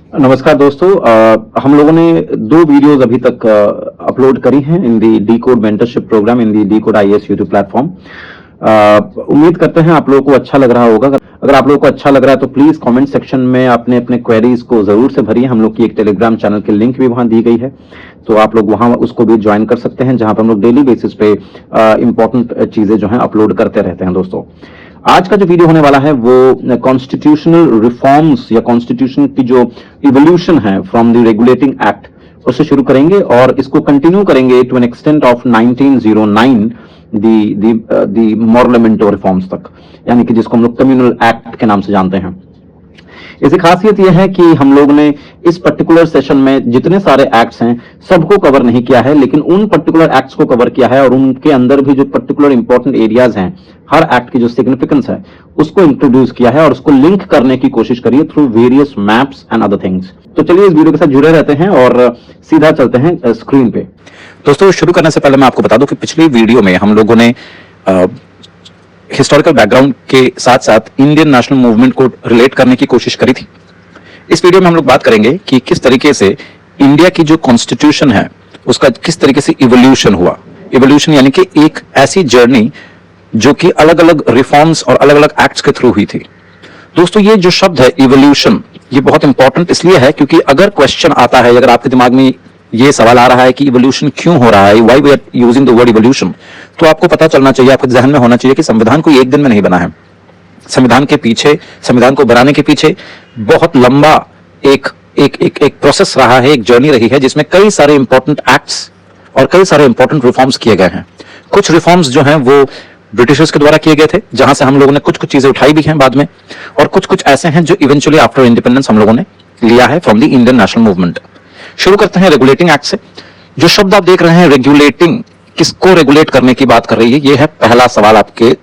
नमस्कार दोस्तों, हम लोगों ने दो वीडियोस अभी तक अपलोड करी हैं in the D code mentorship program in the D code IAS YouTube platform. उम्मीद करते हैं आप लोगों को अच्छा लग रहा होगा। अगर आप लोगों को अच्छा लग रहा है तो प्लीज कमेंट सेक्शन में अपने अपने क्वेरीज को जरूर से भरिए। हम लोग की एक टेलीग्राम चैनल की लिंक भी वहां दी गई है, तो आप लोग वहां उसको भी ज्वाइन कर सकते हैं, जहां पर हम लोग डेली बेसिस पे इंपॉर्टेंट चीजें जो है अपलोड करते रहते हैं। दोस्तों, आज का जो वीडियो होने वाला है वो कॉन्स्टिट्यूशनल रिफॉर्म्स या कॉन्स्टिट्यूशन की जो इवोल्यूशन है फ्रॉम द रेगुलेटिंग एक्ट, उससे शुरू करेंगे और इसको कंटिन्यू करेंगे to an extent of 1909 the Morley Minto reforms तक, यानी कि जिसको हम लोग कम्युनल एक्ट के नाम से जानते हैं। इसकी खासियत यह है कि हम लोग ने इस पर्टिकुलर सेशन में जितने सारे एक्ट्स हैं सबको कवर नहीं किया है, लेकिन उन पर्टिकुलर एक्ट्स को कवर किया है और उनके अंदर भी जो पर्टिकुलर इंपॉर्टेंट एरियाज हैं, हर एक्ट की जो सिग्निफिकेंस है उसको इंट्रोड्यूस किया है और उसको लिंक करने की कोशिश करिए through various maps and other things. तो चलिए इस वीडियो के साथ जुड़े रहते हैं और सीधा चलते हैं स्क्रीन पे। दोस्तों, शुरू करने से पहले मैं आपको बता दूं कि पिछली वीडियो में हम लोगों ने हिस्टोरिकल बैकग्राउंड के साथ साथ इंडियन नेशनल मूवमेंट को रिलेट करने की कोशिश करी थी। इस वीडियो में हम लोग बात करेंगे कि किस तरीके से इंडिया की जो कॉन्स्टिट्यूशन है उसका किस तरीके से इवोल्यूशन हुआ। इवोल्यूशन यानी कि एक ऐसी जर्नी जो कि अलग अलग रिफॉर्म्स और अलग अलग एक्ट्स के थ्रू हुई थी। दोस्तों, ये जो शब्द है इवोल्यूशन, ये बहुत इंपॉर्टेंट इसलिए है क्योंकि अगर क्वेश्चन आता है, अगर आपके दिमाग में ये सवाल आ रहा है कि इवोल्यूशन क्यों हो रहा है, why we are using the word evolution, तो आपको पता चलना चाहिए, आपके जहन में होना चाहिए कि संविधान कोई एक दिन में नहीं बना है। संविधान के पीछे, संविधान को बनाने के पीछे बहुत लंबा एक प्रोसेस रहा है, एक जर्नी रही है, जिसमें कई सारे इंपॉर्टेंट एक्ट्स और कई सारे इंपॉर्टेंट रिफॉर्म्स किए गए हैं। कुछ रिफॉर्म्स जो हैं वो ब्रिटिशर्स के द्वारा किए गए थे, जहां से हम लोगों ने कुछ कुछ चीजें उठाई भी हैं बाद में, और कुछ कुछ ऐसे हैं जो इवेंचुअली आफ्टर इंडिपेंडेंस हम लोगों ने लिया है from the Indian national movement. शुरू करते हैं रेगुलेटिंग एक्ट से। जो शब्द आप देख रहे हैं रेगुलेटिंग, किसको रेगुलेट करने की बात कर रही है, ये है पहला सवाल आपके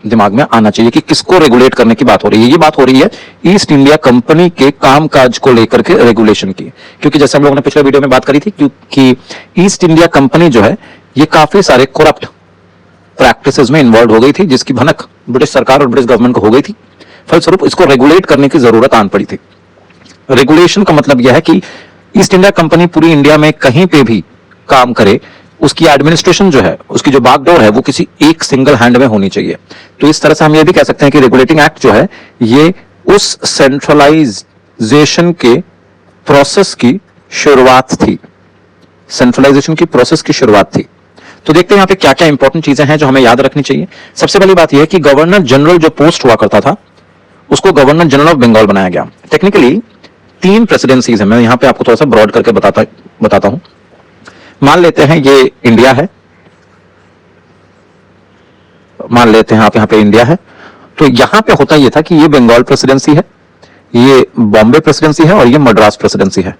दिमाग में आना चाहिए कि किसको रेगुलेट करने की बात हो रही है। ये बात हो रही है ईस्ट इंडिया कंपनी के कामकाज को लेकर के रेगुलेशन की, क्योंकि जैसे हम लोगों ने पिछले वीडियो में बात करी थी, क्योंकि ईस्ट इंडिया कंपनी जो है ये काफी सारे करप्ट प्रैक्टिसेस में इन्वॉल्व हो गई थी, जिसकी भनक ब्रिटिश सरकार और ब्रिटिश गवर्नमेंट को हो गई थी। फलस्वरूप इसको रेगुलेट करने की जरूरत आन पड़ी थी। रेगुलेशन का मतलब यह है कि ईस्ट इंडिया कंपनी पूरी इंडिया में कहीं पे भी काम करे, उसकी एडमिनिस्ट्रेशन जो है, उसकी जो बागडोर है, वो किसी एक सिंगल हैंड में होनी चाहिए। तो इस तरह से हम ये भी कह सकते हैं कि रेगुलेटिंग एक्ट जो है ये उस सेंट्रलाइजेशन के प्रोसेस की शुरुआत थी, सेंट्रलाइजेशन की प्रोसेस की शुरुआत थी। तो देखते हैं यहाँ पे क्या क्या इंपॉर्टेंट चीजें हैं जो हमें याद रखनी चाहिए। सबसे पहली बात यह है कि गवर्नर जनरल जो पोस्ट हुआ करता था उसको गवर्नर जनरल ऑफ बंगाल बनाया गया। टेक्निकली 3 प्रेसिडेंसीज है, मैं यहां पे आपको थोड़ा सा ब्रॉड करके बताता हूं। मान लेते हैं ये इंडिया है, मान लेते हैं आप यहां पे इंडिया है, तो यहां पे होता यह था कि ये बंगाल प्रेसिडेंसी है, ये बॉम्बे प्रेसिडेंसी है और ये मद्रास प्रेसिडेंसी है।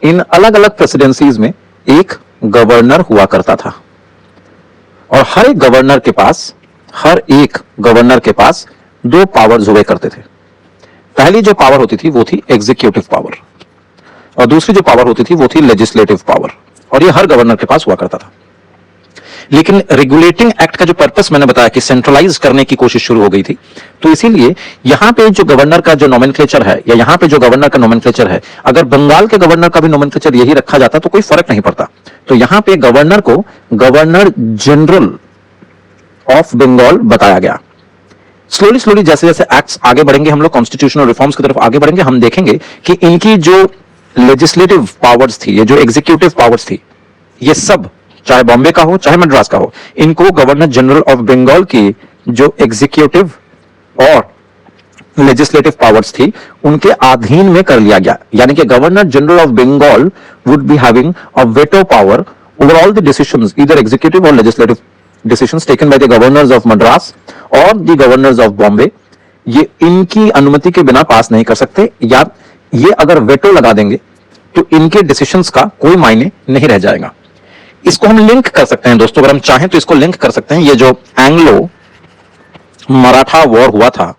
इन अलग अलग प्रेसिडेंसीज में एक गवर्नर हुआ करता था और हर एक गवर्नर के पास 2 पावर्स हुए करते थे। पहली जो पावर होती थी वो थी एग्जीक्यूटिव पावर और दूसरी जो पावर होती थी वो थी लेजिस्लेटिव पावर, और ये हर गवर्नर के पास हुआ करता था। लेकिन रेगुलेटिंग एक्ट का जो पर्पस मैंने बताया कि सेंट्रलाइज करने की कोशिश शुरू हो गई थी, तो इसीलिए यहां पे जो गवर्नर का जो नोमेनक्लेचर है या यहां पे जो गवर्नर का नोमेनक्लेचर है, अगर बंगाल के गवर्नर का भी नोमेनक्लेचर यही रखा जाता तो कोई फर्क नहीं पड़ता। तो यहां पे गवर्नर को गवर्नर जनरल ऑफ बंगाल बताया गया। स्लोली जैसे जैसे एक्ट्स आगे बढ़ेंगे, हम लोग कॉन्स्टिट्यूशनल रिफॉर्म्स की तरफ आगे बढ़ेंगे, हम देखेंगे कि इनकी जो लेजिस्लेटिव पावर्स थी, ये जो एग्जीक्यूटिव पावर्स थी, ये सब चाहे बॉम्बे का हो चाहे मद्रास का हो, इनको गवर्नर जनरल ऑफ बंगाल की जो एग्जीक्यूटिव और लेजिस्लेटिव पावर्स थी उनके अधीन में कर लिया गया। यानी कि governor general of Bengal would be having a veto power over all the decisions, either executive और legislative decisions taken by the governors of Madras और द गवर्नर्स ऑफ बॉम्बे। ये इनकी अनुमति के बिना पास नहीं कर सकते, या ये अगर वेटो लगा देंगे तो इनके डिसीजंस का कोई मायने नहीं रह जाएगा। इसको हम लिंक कर सकते हैं दोस्तों, अगर हम चाहें तो इसको लिंक कर सकते हैं। ये जो एंग्लो मराठा वॉर हुआ था,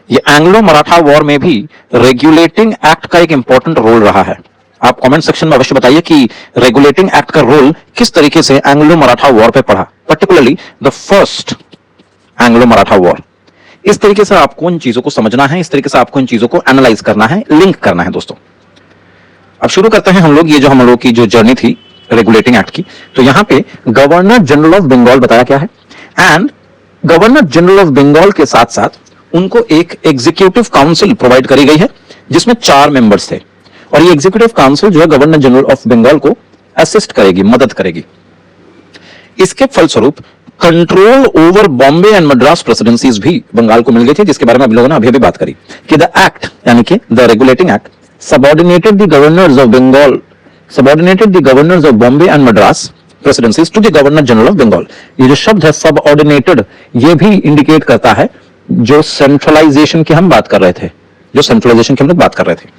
ये एंग्लो मराठा वॉर में भी रेगुलेटिंग एक्ट का एक इंपॉर्टेंट रोल रहा है। आप कमेंट सेक्शन में अवश्य बताइए कि रेगुलेटिंग एक्ट का रोल किस तरीके से एंग्लो मराठा वॉर पे पड़ा, particularly the first Anglo Maratha war. इस तरीके से आपको इन चीजों को समझना है, इस तरीके से आपको इन चीजों को एनालाइज करना है, लिंक करना है दोस्तों। अब शुरू करते हैं हम लोग ये जो हम लोग की जो जर्नी थी रेगुलेटिंग एक्ट की। तो यहां पे गवर्नर जनरल ऑफ बंगाल बताया क्या है, and governor general of Bengal के साथ साथ उनको एक एग्जीक्यूटिव काउंसिल प्रोवाइड करी गई है जिसमें 4 मेंबर्स थे, और ये एग्जीक्यूटिव काउंसिल जो है गवर्नर जनरल ऑफ बंगाल को असिस्ट करेगी, मदद करेगी। इसके फलस्वरूप control over Bombay and Madras presidencies भी बंगाल को मिल गई थी, जिसके बारे में हम लोगों ने अभी बात करी कि द एक्ट यानी कि the regulating act subordinated the governors of Bengal, subordinated the governors of Bombay and Madras presidencies to the governor general of Bengal. ये जो शब्द है सबऑर्डिनेटेड, ये भी इंडिकेट करता है जो सेंट्रलाइजेशन की हम बात कर रहे थे, जो सेंट्रलाइजेशन की हम लोग बात कर रहे थे।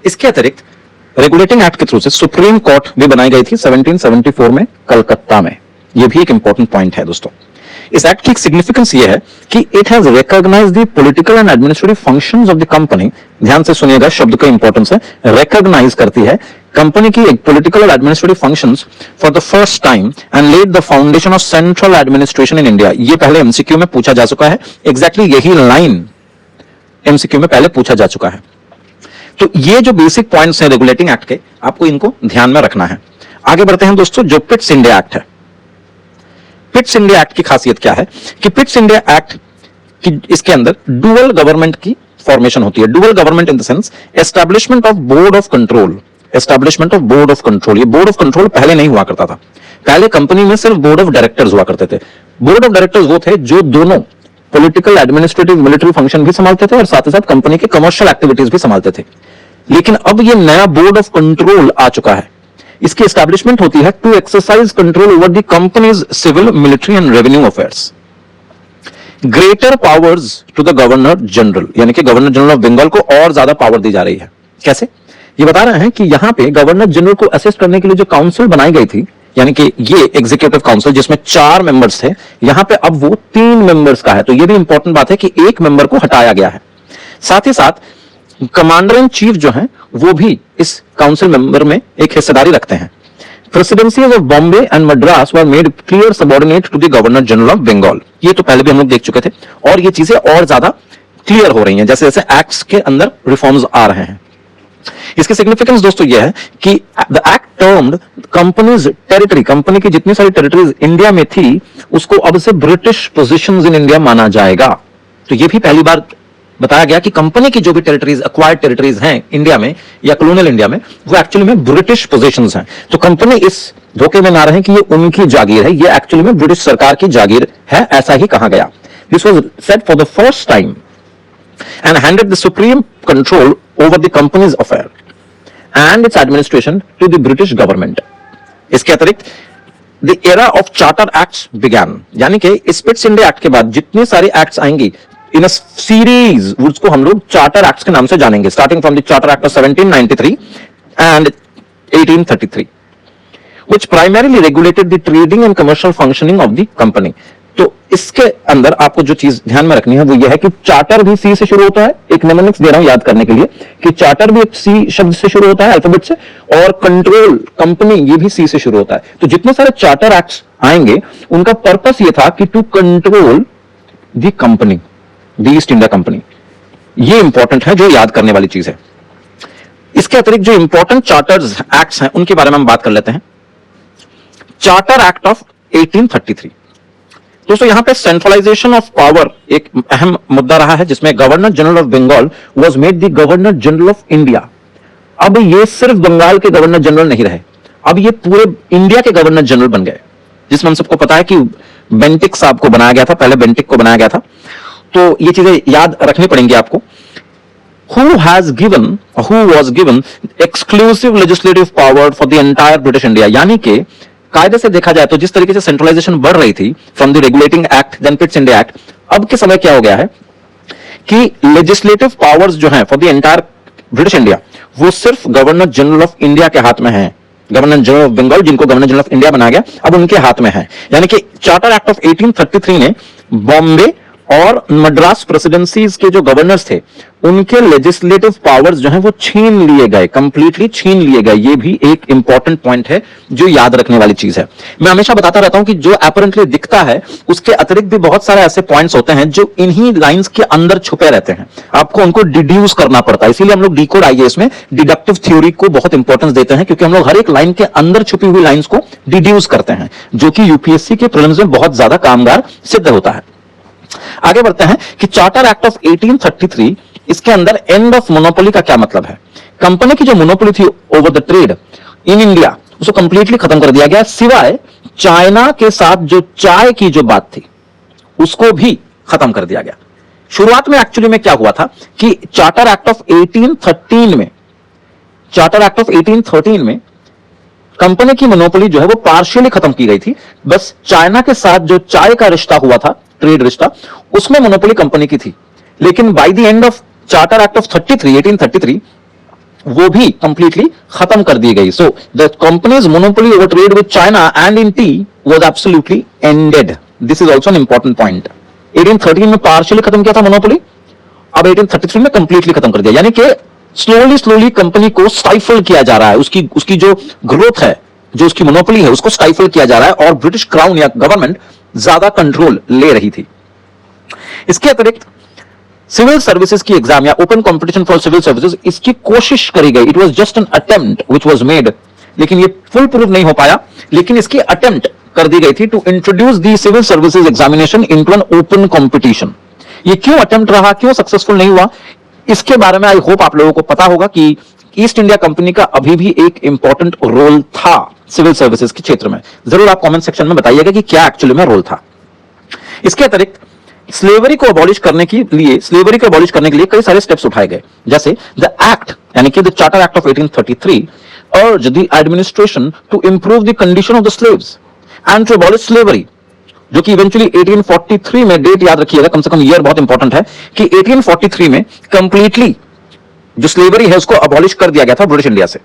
इसके अतिरिक्त रेगुलेटिंग एक्ट के थ्रू से सुप्रीम कोर्ट भी बनाई गई थी 1774 में कलकत्ता में। यह भी एक इंपॉर्टेंट पॉइंट है दोस्तों। इस एक्ट की एक सिग्निफिकेंस यह है कि it has recognised the political and administrative functions of the company. ध्यान से सुनिएगा, शब्द का इंपॉर्टेंस है, रिकॉग्नाइज करती है कंपनी की एक political and administrative functions for the first time and laid the foundation of central administration in India. यह पहले एमसीक्यू में पूछा जा चुका है, एग्जैक्टली यही लाइन एमसीक्यू में पहले पूछा जा चुका है। तो ये जो बेसिक पॉइंट्स हैं रेगुलेटिंग एक्ट के, आपको इनको ध्यान में रखना है। आगे बढ़ते हैं दोस्तों, जो पिट्स इंडिया एक्ट है। पिट्स इंडिया एक्ट की खासियत क्या है कि पिट्स इंडिया एक्ट की इसके अंदर डुअल गवर्नमेंट की फॉर्मेशन होती है। Dual government in the sense establishment of board of control, establishment of board of control. ये बोर्ड ऑफ कंट्रोल पहले नहीं हुआ करता था, पहले कंपनी में सिर्फ बोर्ड ऑफ डायरेक्टर्स हुआ करते थे। बोर्ड ऑफ डायरेक्टर्स वो थे जो दोनों पॉलिटिकल, एडमिनिस्ट्रेटिव, मिलिट्री फंक्शन भी संभालते थे और साथ ही साथ कंपनी के कमर्शियल एक्टिविटीज भी संभालते थे। लेकिन अब ये नया बोर्ड ऑफ कंट्रोल आ चुका है। इसकी एस्टैब्लिशमेंट होती है to exercise control over the company's civil, military and revenue affairs. Greater powers to the governor general, यानी कि गवर्नर जनरल ऑफ बंगाल को और ज्यादा पावर दी जा रही है। कैसे? ये बता रहे हैं कि यहां पे गवर्नर जनरल को असिस्ट करने के लिए जो काउंसिल बनाई गई थी, यानी कि ये एग्जीक्यूटिव काउंसिल जिसमें 4 मेंबर्स थे, यहां पे अब वो 3 मेंबर्स का है। तो ये भी इंपॉर्टेंट बात है कि एक मेंबर को हटाया गया है। साथ ही साथ कमांडर इन चीफ जो हैं वो भी इस काउंसिल मेंबर में एक हिस्सेदारी रखते हैं। Presidencies of Bombay and Madras were made clear subordinate to the governor general of Bengal. ये तो पहले भी हम लोग देख चुके थे, और ये चीजें और ज्यादा क्लियर हो रही हैं जैसे जैसे एक्ट्स के अंदर रिफॉर्म्स आ रहे हैं। इसकी सिग्निफिकेंस दोस्तों यह है कि the act termed companies territory, company की जितनी सारी टेरिटरीज इंडिया में थी उसको अब से ब्रिटिश पोजीशंस इन इंडिया माना जाएगा। तो यह भी पहली बार बताया गया कि कंपनी की जो भी टेरिटरीज, एक्वायर्ड टेरिटरीज हैं इंडिया में या कॉलोनियल इंडिया में, वो एक्चुअली में ब्रिटिश पोजीशंस हैं। तो कंपनी इस धोखे में ना रहे कि ये उनकी जागीर है, ये एक्चुअली में ब्रिटिश सरकार की जागीर है, ऐसा ही कहा गया। This was said for the first time and handed the supreme control over the company's affair and its administration to the British government. इसके अतिरिक्त the era of charter acts began, यानी कि इस पिट्स इंडिया एक्ट के बाद जितने सारे acts आएंगी इन अ सीरीज, उसको हम लोग चार्टर एक्ट्स के नाम से जानेंगे, starting from the charter act of 1793 and 1833, which primarily regulated the trading and commercial functioning of the company. तो इसके अंदर आपको जो चीज ध्यान में रखनी है वो ये है कि चार्टर भी सी से शुरू होता है। एक निमोनिक्स दे रहा हूं याद करने के लिए कि चार्टर भी एक सी शब्द से शुरू होता है, अल्फाबेट से, और कंट्रोल, कंपनी, ये भी सी से शुरू होता है। तो जितने सारे चार्टर एक्ट्स आएंगे उनका पर्पस ये था कि to control the company, the East India company. ये इंपॉर्टेंट है, जो याद करने वाली चीज है। इसके अतिरिक्त जो इंपॉर्टेंट चार्टर्स एक्ट्स हैं उनके बारे में हम बात कर लेते हैं। Charter act of 1833। दोस्तों यहां पे सेंट्रलाइजेशन ऑफ पावर एक अहम मुद्दा रहा है, जिसमें governor general of Bengal was made the governor general of India. अब ये सिर्फ बंगाल के गवर्नर जनरल नहीं रहे, अब ये पूरे इंडिया के गवर्नर जनरल बन गए, जिसमें हम सबको पता है कि बेंटिक साहब को बनाया गया था, पहले बेंटिक को बनाया गया था। तो ये चीजें याद रखनी पड़ेंगी आपको। Who was given exclusive legislative power for the entire British India, यानी कि कायदे से देखा जाए तो जिस तरीके से सेंट्रलाइजेशन बढ़ रही थी from the regulating act then Pitt's India act, अब के समय क्या हो गया है कि लेजिस्लेटिव पावर्स जो हैं for the entire British India वो सिर्फ गवर्नर जनरल ऑफ इंडिया के हाथ में है। गवर्नर जनरल ऑफ बंगाल, जिनको गवर्नर जनरल ऑफ इंडिया बनाया गया, अब उनके हाथ में है। यानी कि चार्टर एक्ट ऑफ 1833 ने बॉम्बे और मद्रास प्रेसिडेंसीज के जो गवर्नर्स थे उनके लेजिस्लेटिव पावर्स जो हैं वो छीन लिए गए, कंप्लीटली छीन लिए गए। ये भी एक इंपॉर्टेंट पॉइंट है जो याद रखने वाली चीज है। मैं हमेशा बताता रहता हूं कि जो अपरेंटली दिखता है उसके अतिरिक्त भी बहुत सारे ऐसे पॉइंट्स होते हैं जो इन्हीं लाइंस के अंदर छुपे रहते हैं, आपको उनको डिड्यूस करना पड़ता है। इसीलिए हम लोग डीकोड आईएएस में डिडक्टिव थ्योरी को बहुत इंपॉर्टेंस देते हैं, क्योंकि हम लोग हर एक लाइन के अंदर छुपी हुई लाइंस को डिड्यूस करते हैं, जो कि यूपीएससी के प्रीलिम्स में बहुत ज्यादा कामगार सिद्ध होता है। आगे बढ़ते हैं कि चार्टर एक्ट ऑफ 1833, इसके अंदर एंड ऑफ मोनोपोली का क्या मतलब है। कंपनी की जो मोनोपोली थी over the trade in India, उसको कंप्लीटली खत्म कर दिया गया, सिवाय चाइना के साथ जो चाय की जो बात थी उसको भी खत्म कर दिया गया। शुरुआत में एक्चुअली में क्या हुआ था कि चार्टर एक्ट ऑफ 1813 में कंपनी की मोनोपोली जो है वो पार्शियली खत्म की गई थी। बस चाइना के साथ जो चाय का रिश्ता हुआ था, ट्रेड रिश्ता, उसमें मोनोपोली कंपनी की थी। लेकिन by the end of charter act of 1833 वो भी कंप्लीटली खत्म कर दी गई। So the companies monopoly over trade with China and in tea was absolutely ended. This is also an important point. 1813 में पार्शियली खत्म किया था मोनोपोली, अब 1833 में कंप्लीटली खत्म कर दिया। यानी कि स्लोली कंपनी को स्टाइफल किया जा रहा है, उसकी जो ग्रोथ है, जो उसकी मोनोपोली है, उसको स्टाइफल किया जा रहा है और ब्रिटिश क्राउन या गवर्नमेंट ज्यादा कंट्रोल ले रही थी। इसके अतिरिक्त सिविल सर्विसेज की एग्जाम या open competition for civil services, इसकी कोशिश करी गई। It was just an attempt which was made, लेकिन ये फुल प्रूफ नहीं हो पाया, लेकिन इसकी अटेम्प्ट कर दी गई थी to introduce the civil services examination into an open competition. ये क्यों अटेम्प्ट रहा, क्यों सक्सेसफुल नहीं हुआ, इसके बारे में आई होप आप लोगों को पता होगा कि ईस्ट इंडिया कंपनी का अभी भी एक इंपॉर्टेंट रोल था सिविल सर्विसेज के क्षेत्र में। जरूर आप कमेंट सेक्शन में बताइएगा कि क्या एक्चुअली में रोल था। इसके अतिरिक्त स्लेवरी को अबॉलिश करने के लिए कई सारे स्टेप्स उठाए गए, जैसे द एक्ट यानी कि the charter act of 1833 urge the administration to improve the condition of the slaves and to abolish slavery, जो कि इवेंचुअली 1843 में, डेट याद रखिएगा, कम से कम ईयर बहुत इंपॉर्टेंट है, कि 1843 में कंप्लीटली जो स्लेवरी है उसको अबॉलिश कर दिया गया था ब्रिटिश इंडिया से।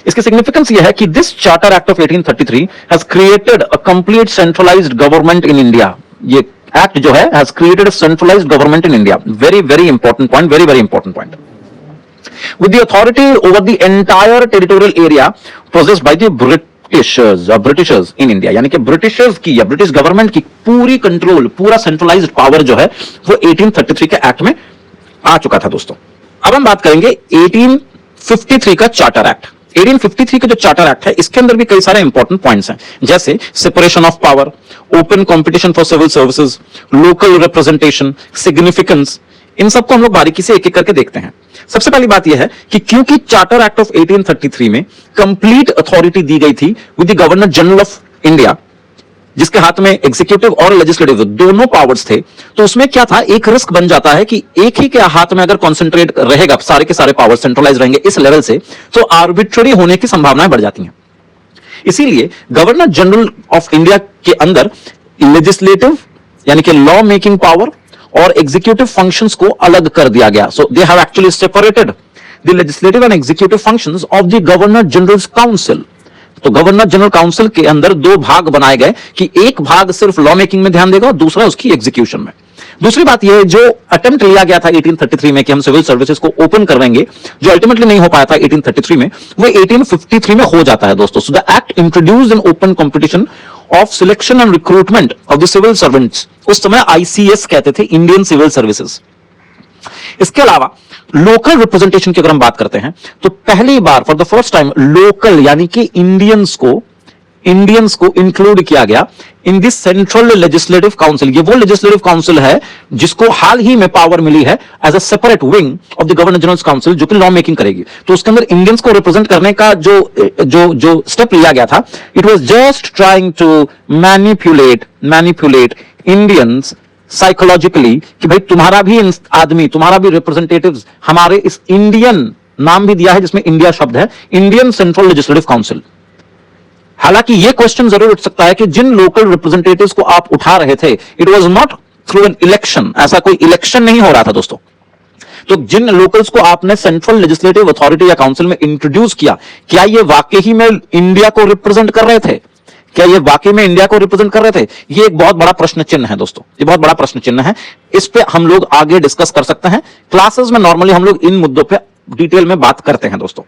इसकी सिग्निफिकेंस यह है कि this charter act of 1833 has created a complete centralised government in India. ये एक्ट जो है has created a centralised government in India. Very important point, very important point. With the authority over the entire territorial area possessed by the Britishers in India, यानी कि Britishers की या British government की पूरी control, पूरा centralised power जो है वो 1833 के एक्ट में आ चुका था दोस्तों। अब हम बात करेंगे 1853 का चार्टर एक्ट। 1853 का जो चार्टर एक्ट है इसके अंदर भी कई सारे इंपॉर्टेंट पॉइंट्स हैं, जैसे separation of power, open competition for civil services, local representation, significance, इन सबको हम लोग बारीकी से एक एक करके देखते हैं। सबसे पहली बात यह है कि क्योंकि चार्टर एक्ट ऑफ 1833 में कंप्लीट अथॉरिटी दी गई थी with the governor general of India, जिसके हाथ में एग्जीक्यूटिव और लेजिस्लेटिव दोनों पावर्स थे, तो उसमें क्या था, एक रिस्क बन जाता है कि एक ही के हाथ में अगर कॉन्सेंट्रेट रहेगा, सारे के सारे पावर सेंट्रलाइज रहेंगे इस लेवल से, तो आर्बिट्ररी होने की संभावनाएं बढ़ जाती हैं। इसीलिए गवर्नर जनरल ऑफ इंडिया के अंदर लेजिस्लेटिव यानी कि लॉ मेकिंग पावर और एग्जीक्यूटिव फंक्शंस को अलग कर दिया गया। So they have actually separated the legislative and executive functions of the governor general council. तो गवर्नर जनरल काउंसिल के अंदर दो भाग बनाए गए कि एक भाग सिर्फ लॉ मेकिंग में ध्यान देगा और दूसरा उसकी एग्जीक्यूशन में। दूसरी बात यह, जो अटेम्प्ट लिया गया था 1833 में कि हम सिविल सर्विसेज को ओपन करवाएंगे, जो अल्टीमेटली नहीं हो पाया था 1833 में, वो 1853 में हो जाता है दोस्तों। So the act introduced an open competition of selection and recruitment of the civil servants. उस समय आईसीएस कहते थे, इंडियन सिविल सर्विसेज। इसके अलावा लोकल रिप्रेजेंटेशन की अगर हम बात करते हैं तो पहली बार for the first time local यानी कि इंडियंस को इंक्लूड किया गया in this central legislative council. ये वो लेजिस्लेटिव काउंसिल है जिसको हाल ही में पावर मिली है as a separate wing of the governor general council, जो कि लॉ मेकिंग करेगी। तो उसके अंदर इंडियंस को रिप्रेजेंट करने का जो स्टेप लिया गया था, it was just trying to manipulate Indians psychologically कि भाई तुम्हारा भी आदमी, तुम्हारा भी रिप्रेजेंटेटिव्स हमारे इस इंडियन, नाम भी दिया है जिसमें इंडिया शब्द है, इंडियन सेंट्रल लेजिस्लेटिव काउंसिल। हालांकि यह क्वेश्चन जरूर उठ सकता है कि जिन लोकल रिप्रेजेंटेटिव्स को आप उठा रहे थे, it was not through an election, ऐसा कोई इलेक्शन नहीं हो रहा था दोस्तों। तो जिन लोकल्स को आपने सेंट्रल लेजिस्लेटिव अथॉरिटी या काउंसिल में इंट्रोड्यूस किया, क्या ये वाकई ही में इंडिया को रिप्रेजेंट कर रहे थे? क्या ये वाकई में इंडिया को रिप्रेजेंट कर रहे थे? ये एक बहुत बड़ा प्रश्न चिन्ह है दोस्तों, ये बहुत बड़ा प्रश्न चिन्ह है। इस पे हम लोग आगे डिस्कस कर सकते हैं। क्लासेस में नॉर्मली हम लोग इन मुद्दों पे डिटेल में बात करते हैं दोस्तों।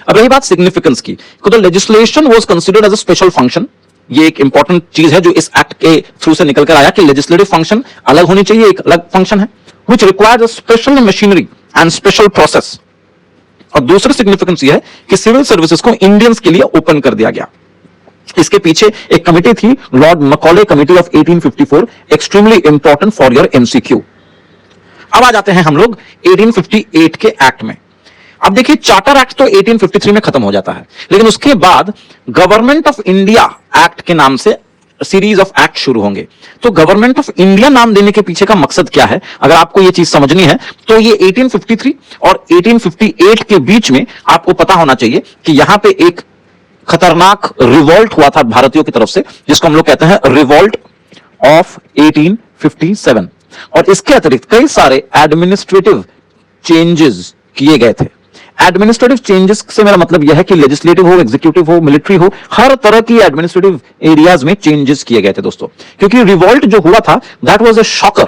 अब रही बात सिग्निफिकेंस की, तो legislation was considered as a special function. ये एक इंपॉर्टेंट चीज है जो इस एक्ट के थ्रू से निकल कर आया कि लेजिस्लेटिव फंक्शन अलग होनी चाहिए, एक अलग फंक्शन है, which requires a special machinery and special process. और दूसरी सिग्निफिकेंस ये है कि सिविल सर्विसेज को इंडियंस के लिए ओपन कर दिया गया। इसके पीछे एक कमिटी थी, lord Macaulay committee of 1854, extremely important for your MCQ. अब आ जाते हैं हम लोग 1858 के एक्ट में। अब देखिए, चार्टर एक्ट तो 1853 में खत्म हो जाता है, लेकिन उसके बाद गवर्नमेंट ऑफ इंडिया एक्ट के नाम से सीरीज ऑफ एक्ट शुरू होंगे। तो गवर्नमेंट ऑफ इंडिया नाम देने के पीछे का मकसद क्या है, अगर आपको यह चीज समझनी है तो ये 1853 और 1858 के बीच में आपको पता होना चाहिए कि यहां पे एक खतरनाक रिवॉल्ट हुआ था भारतीयों की तरफ से, जिसको हम लोग कहते हैं रिवॉल्ट ऑफ 1857। और इसके अतिरिक्त कई सारे एडमिनिस्ट्रेटिव चेंजेस किए गए थे। एडमिनिस्ट्रेटिव चेंजेस से मेरा मतलब यह है कि लेजिस्लेटिव हो, एग्जीक्यूटिव हो, मिलिट्री हो, हर तरह की एडमिनिस्ट्रेटिव एरियाज में चेंजेस किए गए थे दोस्तों। क्योंकि रिवॉल्ट जो हुआ था, that was a shocker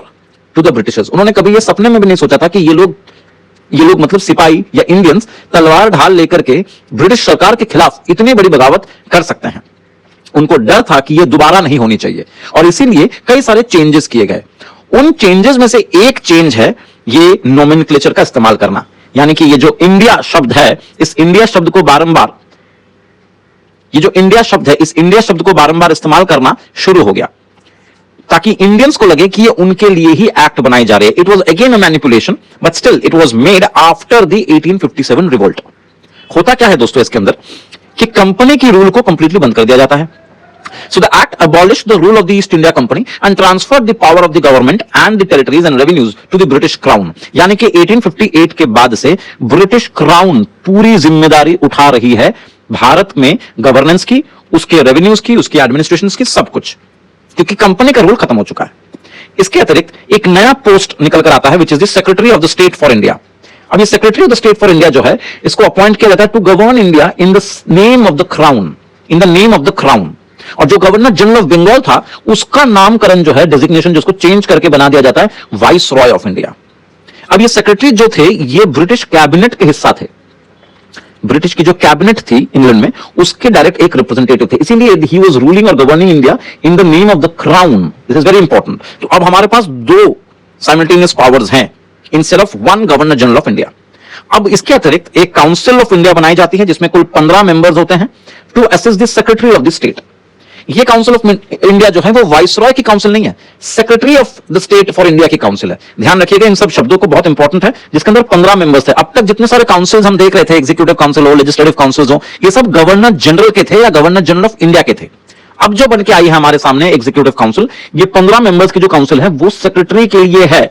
to the Britishers. उन्होंने कभी यह सपने में भी नहीं सोचा था कि ये लोग मतलब सिपाही या इंडियंस तलवार ढाल लेकर के ब्रिटिश सरकार के खिलाफ इतनी बड़ी बगावत कर सकते हैं। उनको डर था कि यह दोबारा नहीं होनी चाहिए, और इसीलिए कई सारे चेंजेस किए गए। उन चेंजेस में से एक चेंज है ये नोमेनक्लेचर का इस्तेमाल करना, यानी कि ये जो इंडिया शब्द है, इस इंडिया शब्द को बारंबार, ये जो इंडिया शब्द है, इस इंडिया शब्द को बारंबार इस्तेमाल करना शुरू हो गया, ताकि इंडियंस को लगे कि ये उनके लिए ही एक्ट बनाए जा रहे हैं। It was again a manipulation, but still it was made after the 1857 revolt. होता क्या है दोस्तों इसके अंदर कि कंपनी की रूल को कंप्लीटली बंद कर दिया जाता है। So the act abolished the rule of the East India Company and transferred the power of the government and the territories and revenues to the British Crown। यानी कि 1858 के बाद से ब्रिटिश क्राउन पूरी जिम्मेदारी उठा रही है भारत में गवर्नेंस की, उसके रेवेन्यूज की, उसकी एडमिनिस्ट्रेशन की, सब कुछ, क्योंकि कंपनी का रूल खत्म हो चुका है। इसके अतिरिक्त एक नया पोस्ट निकल कर आता है, which is the secretary of the state for India. अब ये secretary of the state for India जो है, इसको अपॉइंट किया जाता है to govern India in the name of the crown, in the name of the crown. और जो गवर्नर जनरल ऑफ बंगाल था, उसका नामकरण जो है, डेजिग्नेशन जो उसको चेंज करके बना दिया जाता है वाइस रॉय ऑफ इंडिया। अब ये सेक्रेटरी जो थे, ये ब्रिटिश कैबिनेट के हिस्सा थे। ब्रिटिश की जो कैबिनेट थी इंग्लैंड में, उसके डायरेक्ट एक रिप्रेजेंटेटिव थे, इसीलिए ही वाज रूलिंग और governing India in the name of the crown. This is very important. तो अब हमारे पास दो साइमल्टेनियस पावर्स हैं instead of one governor general of India. अब इसके अतिरिक्त एक काउंसिल ऑफ इंडिया बनाई जाती है, जिसमें कुल 15 मेंबर्स होते हैं to assist the secretary of the state. ये काउंसिल ऑफ इंडिया जो है वो वाइसरॉय की काउंसिल नहीं है, secretary of the state for India की काउंसिल है। ध्यान रखिएगा, इन सब शब्दों को, बहुत इंपॉर्टेंट है, जिसके अंदर 15 मेंबर्स थे। अब तक जितने सारे काउंसिल्स हम देख रहे थे, एग्जीक्यूटिव काउंसिल हो, लेजिस्लेटिव काउंसिल्स हो, ये सब गवर्नर जनरल के थे या गवर्नर जनरल ऑफ इंडिया के थे। अब जो बन के आई है हमारे सामने एग्जीक्यूटिव काउंसिल, ये 15 मेंबर्स की जो काउंसिल है वो सेक्रेटरी के लिए है।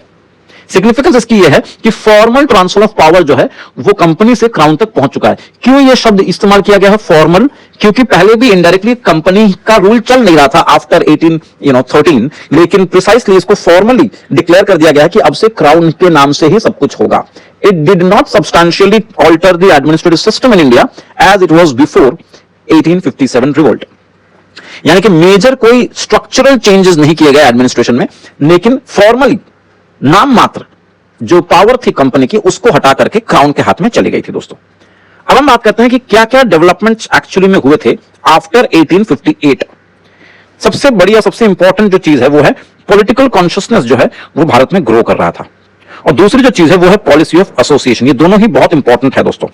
सिग्निफिकेंस इसकी यह है कि फॉर्मल ट्रांसफर ऑफ पावर जो है वो कंपनी से क्राउन तक पहुंच चुका है। क्यों यह शब्द इस्तेमाल किया गया है फॉर्मल? क्योंकि पहले भी इनडायरेक्टली कंपनी का रूल चल नहीं रहा था आफ्टर 1813, लेकिन प्रिसाइसली इसको फॉर्मली डिक्लेयर कर दिया गया है कि अब से क्राउन के नाम से ही सब कुछ होगा। It did not substantially alter the administrative system in India as it was before 1857 revolt. यानी कि मेजर कोई स्ट्रक्चरल चेंजेस नहीं किए गए एडमिनिस्ट्रेशन में, लेकिन फॉर्मली नाम मात्र जो पावर थी कंपनी की, उसको हटा करके क्राउन के हाथ में चली गई थी दोस्तों। अब हम बात करते हैं कि क्या क्या डेवलपमेंट्स एक्चुअली में हुए थे आफ्टर 1858। सबसे बढ़िया, सबसे इंपॉर्टेंट जो चीज है वो है पॉलिटिकल कॉन्शियसनेस जो है वो भारत में ग्रो कर रहा था, और दूसरी जो चीज है वो है पॉलिसी ऑफ एसोसिएशन। ये दोनों ही बहुत इंपॉर्टेंट है दोस्तों।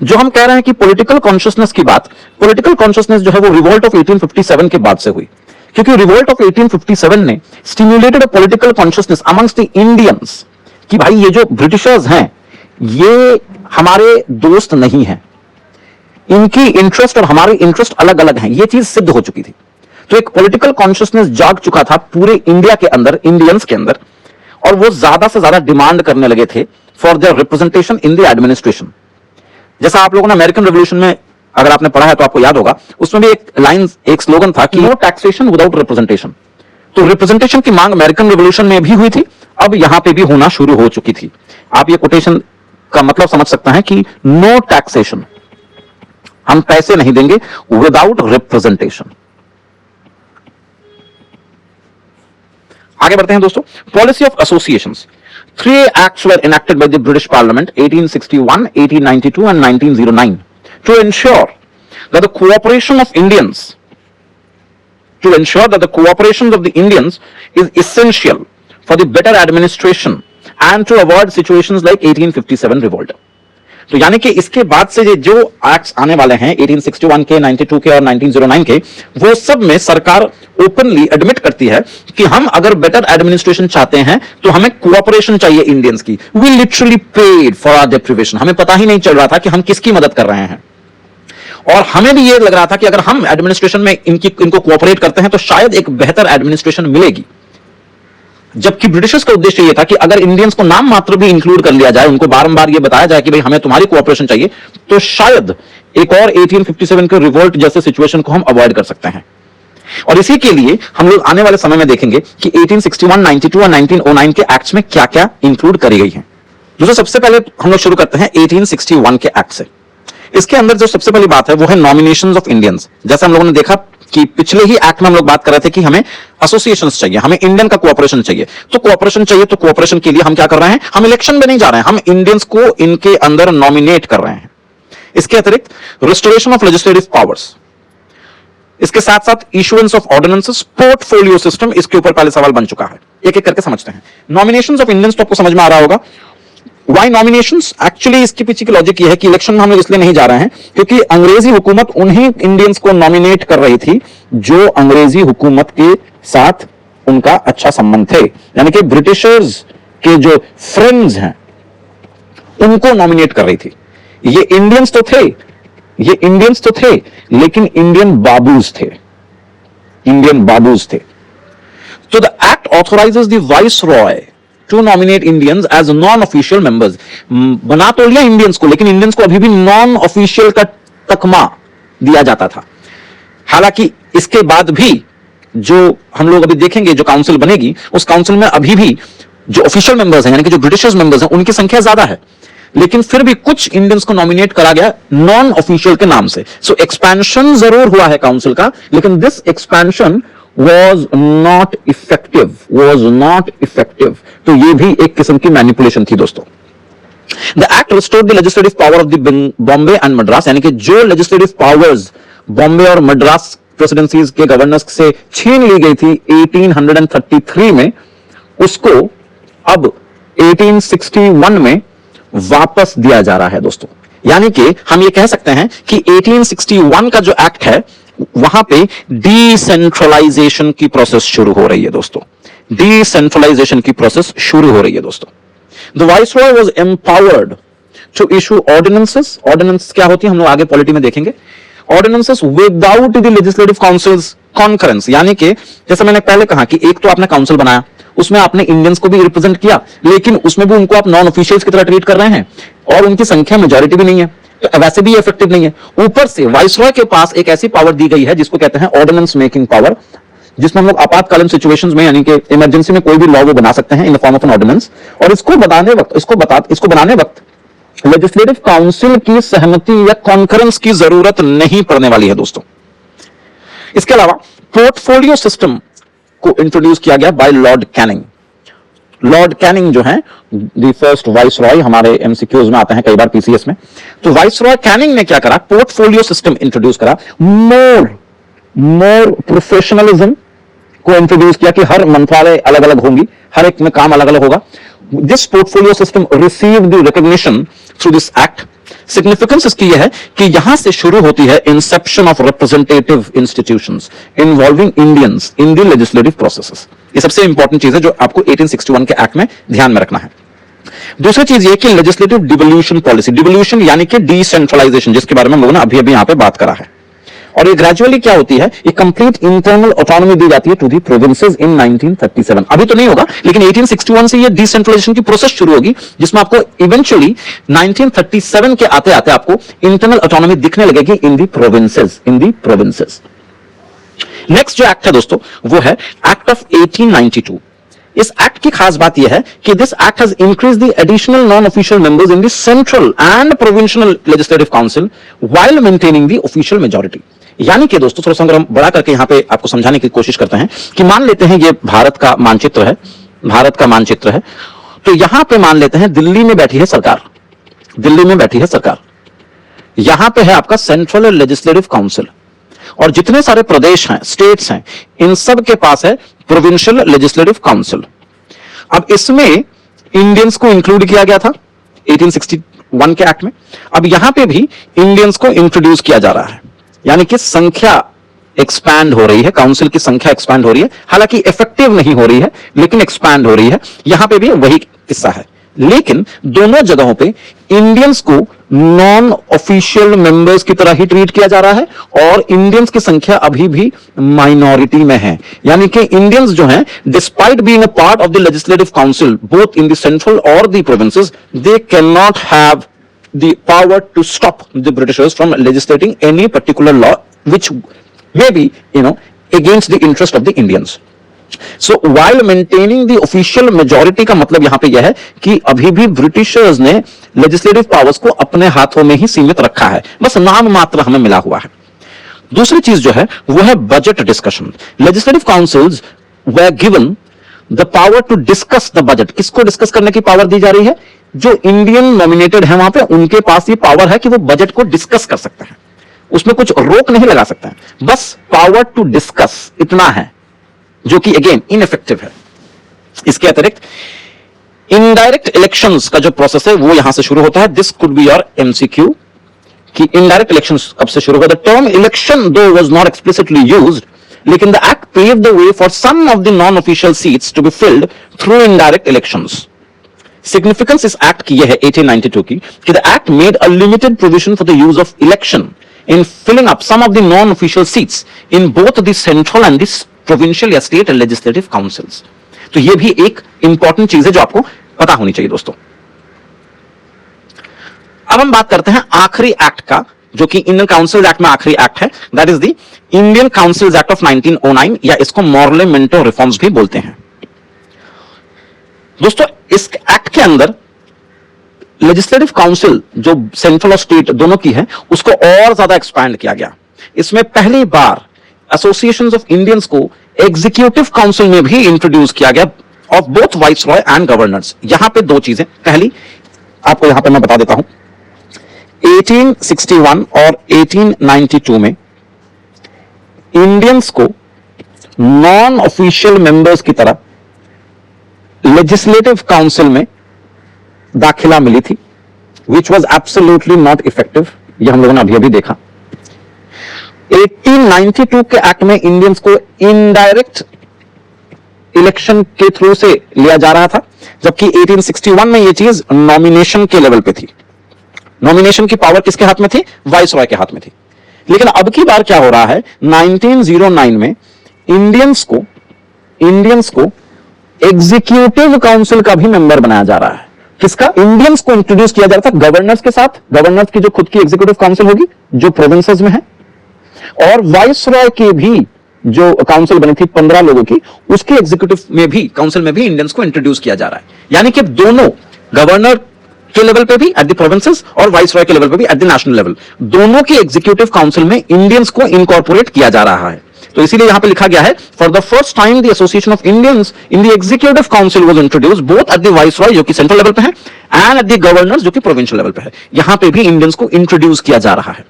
जो हम कह रहे हैं कि पॉलिटिकल कॉन्शियसनेस की बात, पॉलिटिकल कॉन्शियसनेस जो है वो रिवोल्ट ऑफ 1857 के बाद से हुई, क्योंकि रिवोल्ट ऑफ 1857 ने stimulated political consciousness amongst the Indians कि भाई ये जो ब्रिटिशर्स हैं ये हमारे दोस्त नहीं हैं, इनकी इंटरेस्ट और हमारे इंटरेस्ट अलग अलग हैं। ये चीज सिद्ध हो चुकी थी। तो एक पॉलिटिकल कॉन्शियसनेस जाग चुका था पूरे इंडिया के अंदर, इंडियंस के अंदर, और वो ज्यादा से ज्यादा डिमांड करने लगे थे for their representation in the administration. जैसा आप लोगों ने अमेरिकन रेवोल्यूशन में अगर आपने पढ़ा है तो आपको याद होगा, उसमें भी एक लाइन, एक स्लोगन था कि नो टैक्सेशन विदाउट रिप्रेजेंटेशन। तो रिप्रेजेंटेशन की मांग अमेरिकन रेवोल्यूशन में भी हुई थी, अब यहां पे भी होना शुरू हो चुकी थी। आप ये कोटेशन का मतलब समझ सकते हैं कि नो टैक्सेशन, हम पैसे नहीं देंगे विदाउट रिप्रेजेंटेशन। आगे बढ़ते हैं दोस्तों, policy of associations. 3 acts were enacted by the British Parliament 1861, 1892 and 1909 to ensure that the cooperation of Indians is essential for the better administration and to avoid situations like 1857 revolt। तो यानी कि इसके बाद से जो एक्ट्स आने वाले हैं 1861 के, 92 के और 1909 के, वो सब में सरकार ओपनली एडमिट करती है कि हम अगर बेटर एडमिनिस्ट्रेशन चाहते हैं तो हमें कोऑपरेशन चाहिए इंडियंस की। We literally paid for our deprivation. हमें पता ही नहीं चल रहा था कि हम किसकी मदद कर रहे हैं, और हमें भी ये लग रहा था कि अगर हम एडमिनिस्ट्रेशन में इनको कोऑपरेट करते हैं तो शायद एक बेहतर एडमिनिस्ट्रेशन मिलेगी। जबकि ब्रिटिशर्स का उद्देश्य यह था कि अगर इंडियंस को नाम मात्र भी इंक्लूड कर लिया जाए, उनको बारंबार यह बताया जाए कि भाई हमें तुम्हारी कोऑपरेशन चाहिए, तो शायद एक और 1857 के रिवोल्ट जैसे सिचुएशन को हम अवॉइड कर सकते हैं। और इसी के लिए हम लोग आने वाले समय में देखेंगे कि 1861, 92 और 1909 के एक्ट्स में क्या क्या इंक्लूड करी गई है। दोस्तों सबसे पहले हम लोग शुरू करते हैं 1861 के एक्ट से। इसके अंदर जो सबसे पहली बात है वो है नॉमिनेशंस ऑफ इंडियंस। जैसे हम लोगों ने देखा कि पिछले ही एक्ट में हम लोग बात कर रहे थे कि हमें एसोसिएशंस चाहिए, हमें इंडियन का कोऑपरेशन चाहिए। तो कोऑपरेशन चाहिए, तो कोऑपरेशन के लिए हम क्या कर रहे हैं, हम इलेक्शन में नहीं जा रहे हैं, हम इंडियंस को इनके अंदर नॉमिनेट कर रहे हैं। इसके अतिरिक्त रिस्टोरेशन ऑफ लेजिस्लेटिव पावर्स, इसके साथ साथ issuance of ordinances, portfolio system, इसके ऊपर पहले सवाल बन चुका है। एक एक करके समझते हैं। नॉमिनेशंस ऑफ इंडियंस तो आपको समझ में आ रहा होगा। Y nominations? एक्चुअली इसके पीछे की लॉजिक ये है कि इलेक्शन में हम लोग इसलिए नहीं जा रहे हैं क्योंकि अंग्रेजी हुकूमत उन्हीं इंडियंस को नॉमिनेट कर रही थी जो अंग्रेजी हुकूमत के साथ उनका अच्छा संबंध थे, यानी कि ब्रिटिशर्स के जो फ्रेंड्स हैं उनको नॉमिनेट कर रही थी। ये इंडियंस तो थे लेकिन इंडियन बाबूज थे। तो the act authorises the viceroy to nominate Indians as non official members. बना तो लिया इंडियंस को, लेकिन इंडियंस को अभी भी नॉन ऑफिशियल का तकमा दिया जाता था। हालांकि इसके बाद भी जो हम लोग अभी देखेंगे जो काउंसिल बनेगी, उस काउंसिल में अभी भी जो ऑफिशियल मेंबर्स हैं यानी कि जो ब्रिटिशर्स मेंबर्स हैं उनकी संख्या ज्यादा है, लेकिन फिर भी कुछ इंडियंस को नॉमिनेट करा गया नॉन ऑफिशियल के नाम से। सो एक्सपेंशन जरूर हुआ है काउंसिल का, लेकिन this expansion was not effective। तो ये भी एक किस्म की मैनिपुलेशन थी दोस्तों। The act restored the legislative power of the Bombay and Madras, यानी कि जो legislative powers बॉम्बे और मद्रास प्रेसिडेंसीज के गवर्नर्स से छीन ली गई थी 1833 में, उसको अब 1861 में वापस दिया जा रहा है दोस्तों। यानी कि हम ये कह सकते हैं कि 1861 का जो एक्ट है वहां पे डिसेंट्रलाइजेशन की प्रोसेस शुरू हो रही है दोस्तों। डिसेंट्रलाइजेशन की प्रोसेस शुरू हो रही है दोस्तों। The viceroy was empowered to issue ordinances. Ordinance क्या होती है हम लोग आगे पॉलिटी में देखेंगे। Ordinances without the legislative councils concurrence, यानी कि जैसे मैंने पहले कहा कि एक तो आपने काउंसिल बनाया, उसमें आपने इंडियंस को भी रिप्रेजेंट किया, लेकिन उसमें भी उनको आप नॉन ऑफिशियल्स की तरह ट्रीट कर रहे हैं और उनकी संख्या मेजॉरिटी भी नहीं है, तो वैसे भी इफेक्टिव नहीं है। ऊपर से वाइसरॉय के पास एक ऐसी पावर दी गई है जिसको कहते हैं ऑर्डिनेंस मेकिंग पावर, जिसमें हम लोग आपातकालीन सिचुएशंस में यानी कि इमरजेंसी में कोई भी लॉ वो बना सकते हैं in the form of an ordinance. और इसको बनाने वक्त लेजिस्लेटिव काउंसिल की सहमति या कॉन्करेंस की जरूरत नहीं पड़ने वाली है दोस्तों। इसके अलावा पोर्टफोलियो सिस्टम को इंट्रोड्यूस किया गया by Lord Canning. Lord Canning जो है द फर्स्ट वाइसरॉय, हमारे एमसीक्यूज में आते हैं कई बार पीसीएस में। तो वाइसरॉय कैनिंग ने क्या करा, पोर्टफोलियो सिस्टम इंट्रोड्यूस करा, मोर प्रोफेशनलिज्म को इंट्रोड्यूस किया कि हर मंत्रालय अलग अलग होंगी, हर एक में काम अलग अलग होगा। This portfolio system received the recognition through this act. Significance इसकी यह है कि यहां से शुरू होती है Inception of representative institutions involving Indians in the legislative processes. ये सबसे इंपॉर्टेंट चीज है जो आपको 1861 के एक्ट में ध्यान में रखना है। दूसरी चीज ये कि लेजिस्लेटिव डिवोल्यूशन पॉलिसी, डिवोल्यूशन यानी कि डिसेंट्रलाइजेशन, जिसके बारे में हम लोगों ने अभी अभी यहां पे बात करा है। और ये ग्रेजुअली क्या होती है, ये कंप्लीट इंटरनल ऑटोनॉमी दी जाती है टू दी प्रोविंसेस इन 1937। अभी तो नहीं होगा, लेकिन 1861 से ये डिसेंट्रलाइजेशन की प्रोसेस शुरू होगी, जिसमें आपको इवेंचुअली 1937 के आते आते आपको इंटरनल ऑटोनॉमी दिखने लगेगी इन दी प्रोविंसेस। नेक्स्ट जो एक्ट है दोस्तों वो है एक्ट ऑफ 1892। इस एक्ट की खास बात यह है कि this act has increase the additional non official members in the central and provincial legislative council while maintaining the official majority. यानी कि दोस्तों थोड़ा सा अगर हम बड़ा करके यहां पे आपको समझाने की कोशिश करते हैं कि मान लेते हैं ये भारत का मानचित्र है, भारत का मानचित्र है, तो यहां पे मान लेते हैं दिल्ली में बैठी है सरकार, दिल्ली में बैठी है सरकार, यहां पे है आपका सेंट्रल लेजिस्लेटिव काउंसिल और जितने सारे प्रदेश हैं, स्टेट्स हैं, इन सब के पास है प्रोविंशियल लेजिस्लेटिव काउंसिल। अब इसमें इंडियंस को इंक्लूड किया गया था 1861 के एक्ट में। अब यहां पे भी इंडियंस को इंट्रोड्यूस किया जा रहा है, यानी कि संख्या एक्सपैंड हो रही है, काउंसिल की संख्या एक्सपैंड हो रही है, हालांकि इफेक्टिव नहीं हो रही है लेकिन एक्सपैंड हो रही है। यहां पे भी वही किस्सा है, लेकिन दोनों जगहों पे इंडियंस को नॉन ऑफिशियल मेंबर्स की तरह ही ट्रीट किया जा रहा है और इंडियंस की संख्या अभी भी माइनॉरिटी में है। यानी कि इंडियंस जो हैं, despite being a part of the legislative council both in the central और the provinces, they can not have the power to stop the Britishers from legislating any particular law which may be, against the interest of the Indians. So while maintaining the official majority का मतलब यहां पे यह है कि अभी भी Britishers ने लेजिस्लेटिव पावर्स को अपने हाथों में ही सीमित रखा है, बस नाम मात्र हमें मिला हुआ है। दूसरी चीज जो है वो है budget discussion. Legislative councils were given the power to discuss the budget. किसको डिस्कस करने की पावर दी जा रही है? जो इंडियन नॉमिनेटेड है वहां पे, उनके पास ये पावर है कि वो बजट को डिस्कस कर सकते हैं, उसमें कुछ रोक नहीं लगा सकते हैं, बस पावर टू डिस्कस इतना है, जो कि अगेन इनइफेक्टिव है। इसके अतिरिक्त इनडायरेक्ट इलेक्शंस का जो प्रोसेस है वो यहां से शुरू होता है। This could be your MCQ कि इनडायरेक्ट इलेक्शंस कब से शुरू हुआ। The term election though was not explicitly used, लेकिन the act paved the way for some of the non official seats to be filled through indirect elections. Significance इस act की यह है 1892 की कि the act made a limited provision for the use of election in filling up some of the non official seats in both the central and the provincial या state legislative councils. तो यह भी एक इंपॉर्टेंट चीज है जो आपको पता होनी चाहिए दोस्तों। अब हम बात करते हैं आखिरी एक्ट का, जो कि इंडियन काउंसिल एक्ट में आखिरी एक्ट है, that is the Indian council act of 1909 या इसको मॉर्ले मिंटो रिफॉर्म्स भी बोलते हैं। दोस्तों इस एक्ट के अंदर लेजिस्लेटिव काउंसिल जो सेंट्रल और स्टेट दोनों की है उसको और ज्यादा एक्सपैंड किया गया। इसमें पहली बार एसोसिएशंस ऑफ इंडियंस को एग्जीक्यूटिव काउंसिल में भी इंट्रोड्यूस किया गया of both viceroy and governors. यहां पे दो चीजें, पहली आपको यहां पे मैं बता देता हूं, 1861 और 1892 में इंडियंस को नॉन ऑफिशियल मेंबर्स की तरह लेजिस्लेटिव काउंसिल में दाखिला मिली थी, which was absolutely not effective. यह हम लोगों ने अभी अभी देखा। 1892 के एक्ट में इंडियंस को इनडायरेक्ट इलेक्शन के थ्रू से लिया जा रहा था, जबकि 1861 में यह चीज नॉमिनेशन के लेवल पे थी। नॉमिनेशन की पावर किसके हाथ में थी? वाइसरॉय के हाथ में थी। लेकिन अब की बार क्या हो रहा है, 1909 में इंडियंस को एग्जीक्यूटिव काउंसिल का भी मेंबर बनाया जा रहा है। किसका? इंडियंस को इंट्रोड्यूस किया जा रहा था गवर्नर्स के साथ, गवर्नर्स की जो खुद की एग्जीक्यूटिव काउंसिल होगी जो प्रोविंसेस में है, और वाइसरॉय की भी जो काउंसिल बनी थी 15 लोगों की, उसके एग्जीक्यूटिव में भी, काउंसिल में भी इंडियंस को इंट्रोड्यूस किया जा रहा है। यानी कि दोनों, गवर्नर के लेवल पे भी एट द प्रोविंसेस और वाइसरॉय के लेवल पे भी एट द नेशनल लेवल, दोनों की एग्जीक्यूटिव काउंसिल में इंडियंस को इनकॉर्पोरेट किया जा रहा है। तो इसीलिए यहां पे लिखा गया है, for the first time the association of Indians in the executive council was introduced both at the viceroy जो कि सेंट्रल लेवल पे है एंड एट द गवर्नर्स जो कि प्रोविंशियल लेवल पे है। यहां पे भी इंडियंस को इंट्रोड्यूस किया जा रहा है।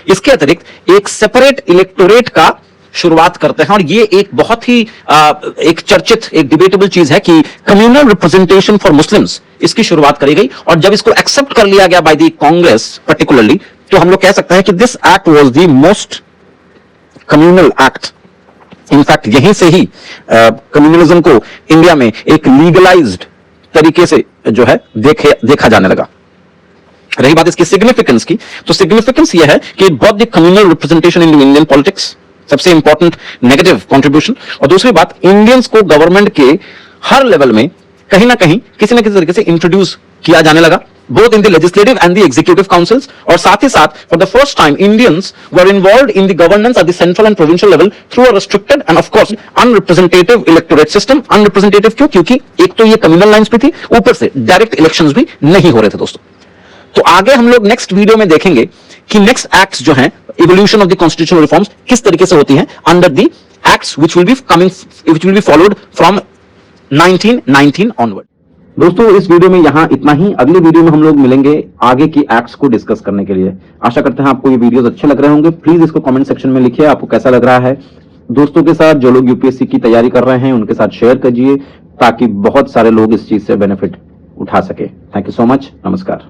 इसके अतिरिक्त एक सेपरेट इलेक्टोरेट का शुरुआत करते हैं, और ये एक बहुत ही एक चर्चित, एक डिबेटेबल चीज है कि कम्युनल रिप्रेजेंटेशन फॉर मुस्लिम्स, इसकी शुरुआत करी गई। और जब इसको एक्सेप्ट कर लिया गया बाय द कांग्रेस पर्टिकुलरली, तो हम लोग कह सकते हैं कि this act was the most communal act. In fact यहीं से ही कम्युनलिज्म को इंडिया में एक लीगलाइज्ड तरीके से जो है देखा जाने लगा। रही बात इसकी सिग्निफिकेंस की, तो सिग्निफिकेंस यह है कि it brought the communal representation in Indian politics, सबसे इंपॉर्टेंट नेगेटिव कंट्रीब्यूशन। और दूसरी बात, इंडियंस को गवर्नमेंट के हर लेवल में कहीं ना कहीं किसी न किसी तरीके से इंट्रोड्यूस किया जाने लगा, both in the legislative and the executive councils, और साथ ही साथ for the first time Indians were involved in the governance at the central and provincial level through a restricted and of course unrepresentative electorate system. Unrepresentative क्यों? क्योंकि एक तो ये communal lines पे थी, ऊपर से डायरेक्ट इलेक्शंस भी नहीं हो रहे थे दोस्तों। तो आगे हम लोग नेक्स्ट वीडियो में देखेंगे कि नेक्स्ट एक्ट्स जो हैं, evolution of the constitutional reforms किस तरीके से होती हैं under the acts which will be followed from 1919 onward. दोस्तों इस वीडियो में यहाँ इतना ही। अगले वीडियो में हम लोग मिलेंगे आगे की एक्ट्स को डिस्कस करने के लिए। आशा करते हैं आपको ये वीडियोस अच्छे लग रहे होंगे। प्लीज इसको कमेंट सेक्शन में लिखिए आपको कैसा लग रहा है। दोस्तों के साथ जो लोग यूपीएससी की तैयारी कर रहे हैं उनके साथ शेयर कीजिए ताकि बहुत सारे लोग इस चीज से बेनिफिट उठा सके। Thank you so much. नमस्कार।